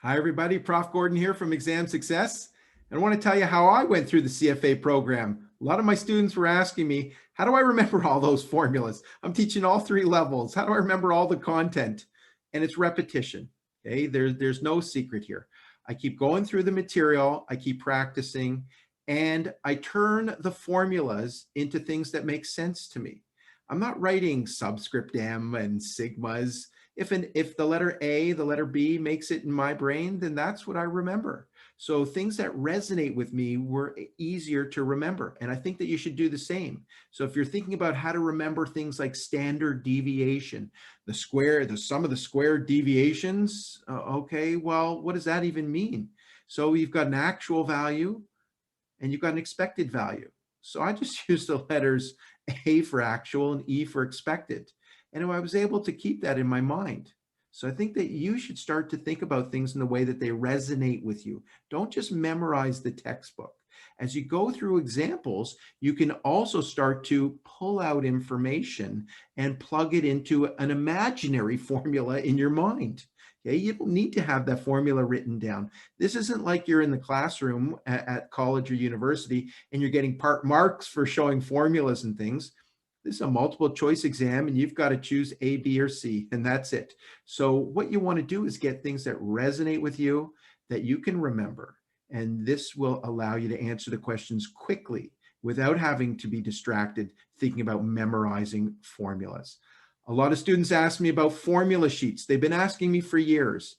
Hi, everybody. Prof. Gordon here from Exam Success. And I want to tell you how I went through the CFA program. A lot of my students were asking me, how do I remember all those formulas? I'm teaching all three levels. How do I remember all the content? And it's repetition. Okay, there's no secret here. I keep going through the material, I keep practicing, and I turn the formulas into things that make sense to me. I'm not writing subscript M and sigmas. If the letter A, the letter B makes it in my brain, then that's what I remember. So things that resonate with me were easier to remember. And I think that you should do the same. So if you're thinking about how to remember things like standard deviation, the sum of the squared deviations, okay, well, what does that even mean? So you've got an actual value and you've got an expected value. So I just use the letters A for actual and E for expected. And I was able to keep that in my mind. So I think that you should start to think about things in the way that they resonate with you. Don't just memorize the textbook. As you go through examples, you can also start to pull out information and plug it into an imaginary formula in your mind. Okay, you don't need to have that formula written down. This isn't like you're in the classroom at college or university and you're getting part marks for showing formulas and things. This is a multiple choice exam and you've got to choose A, B, or C, and that's it. So what you want to do is get things that resonate with you, that you can remember. And this will allow you to answer the questions quickly without having to be distracted thinking about memorizing formulas. A lot of students ask me about formula sheets. They've been asking me for years.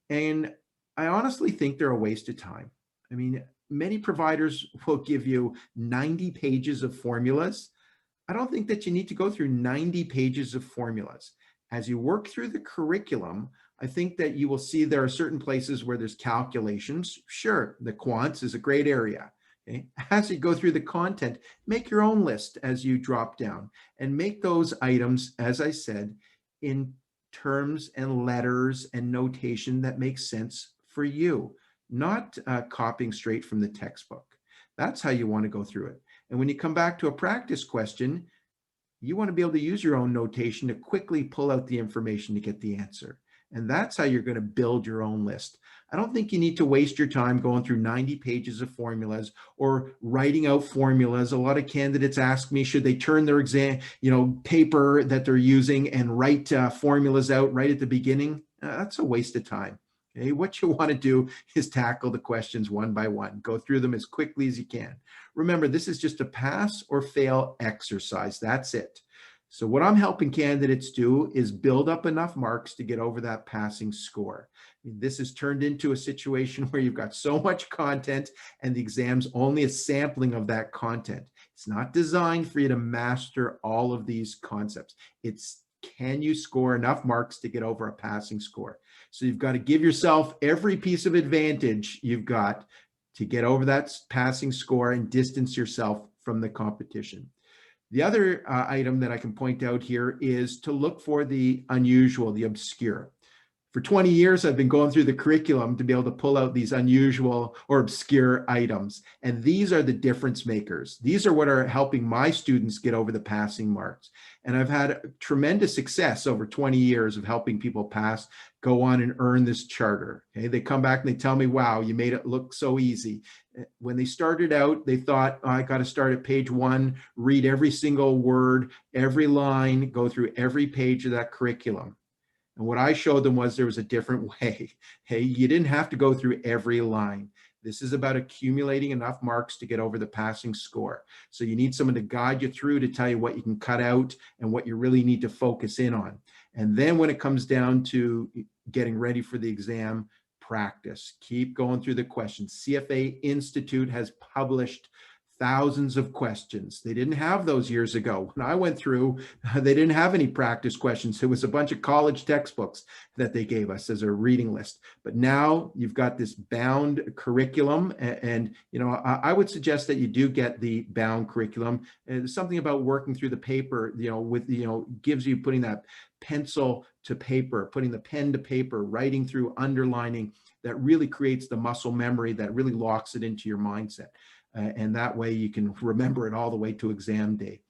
And I honestly think they're a waste of time. I mean, many providers will give you 90 pages of formulas. I don't think that you need to go through 90 pages of formulas. As you work through the curriculum, I think that you will see there are certain places where there's calculations. Sure, the quants is a great area. Okay? As you go through the content, make your own list as you drop down and make those items, as I said, in terms and letters and notation that makes sense for you, not copying straight from the textbook. That's how you want to go through it. And when you come back to a practice question, you want to be able to use your own notation to quickly pull out the information to get the answer. And that's how you're going to build your own list. I don't think you need to waste your time going through 90 pages of formulas or writing out formulas. A lot of candidates ask me, should they turn their exam, paper that they're using and write formulas out right at the beginning? That's a waste of time. Okay, what you want to do is tackle the questions one by one. Go through them as quickly as you can. Remember, this is just a pass or fail exercise. That's it. So what I'm helping candidates do is build up enough marks to get over that passing score. This has turned into a situation where you've got so much content and the exam's only a sampling of that content. It's not designed for you to master all of these concepts. It's can you score enough marks to get over a passing score? So you've got to give yourself every piece of advantage you've got to get over that passing score and distance yourself from the competition. The other item that I can point out here is to look for the unusual, the obscure. For 20 years, I've been going through the curriculum to be able to pull out these unusual or obscure items. And these are the difference makers. These are what are helping my students get over the passing marks. And I've had tremendous success over 20 years of helping people pass, go on and earn this charter. Okay? They come back and they tell me, wow, you made it look so easy. When they started out, they thought, oh, I got to start at page 1, read every single word, every line, go through every page of that curriculum. And what I showed them was there was a different way. Hey, you didn't have to go through every line. This is about accumulating enough marks to get over the passing score. So you need someone to guide you through to tell you what you can cut out and what you really need to focus in on. And then when it comes down to getting ready for the exam, practice. Keep going through the questions. CFA Institute has published thousands of questions. They didn't have those years ago. When I went through, they didn't have any practice questions. It was a bunch of college textbooks that they gave us as a reading list. But now you've got this bound curriculum. And I would suggest that you do get the bound curriculum. And something about working through the paper, gives you putting that pencil to paper, putting the pen to paper, writing through, underlining, that really creates the muscle memory that really locks it into your mindset. And that way you can remember it all the way to exam day.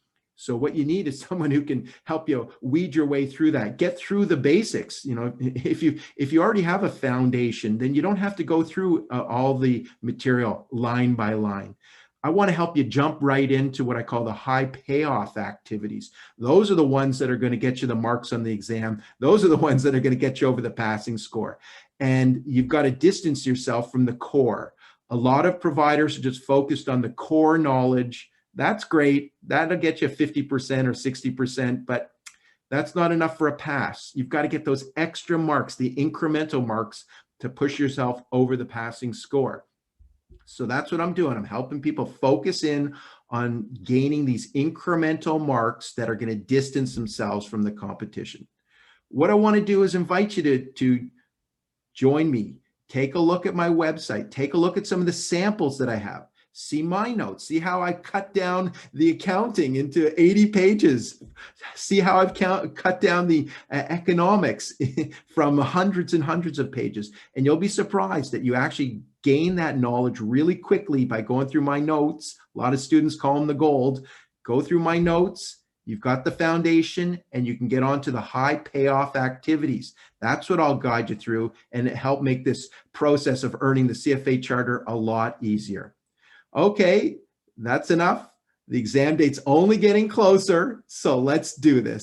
So what you need is someone who can help you weed your way through that, get through the basics. You know, if you already have a foundation, then you don't have to go through all the material line by line. I want to help you jump right into what I call the high payoff activities. Those are the ones that are going to get you the marks on the exam. Those are the ones that are going to get you over the passing score. And you've got to distance yourself from the core. A lot of providers are just focused on the core knowledge. That's great. That'll get you 50% or 60%, but that's not enough for a pass. You've got to get those extra marks, the incremental marks, to push yourself over the passing score. So that's what I'm doing. I'm helping people focus in on gaining these incremental marks that are going to distance themselves from the competition. What I want to do is invite you to join me. Take a look at my website. Take a look at some of the samples that I have. See my notes. See how I cut down the accounting into 80 pages. See how I've cut down the economics from hundreds and hundreds of pages. And you'll be surprised that you actually gain that knowledge really quickly by going through my notes. A lot of students call them the gold. Go through my notes. You've got the foundation, and you can get on to the high payoff activities. That's what I'll guide you through and help make this process of earning the CFA charter a lot easier. Okay, that's enough. The exam date's only getting closer, so let's do this.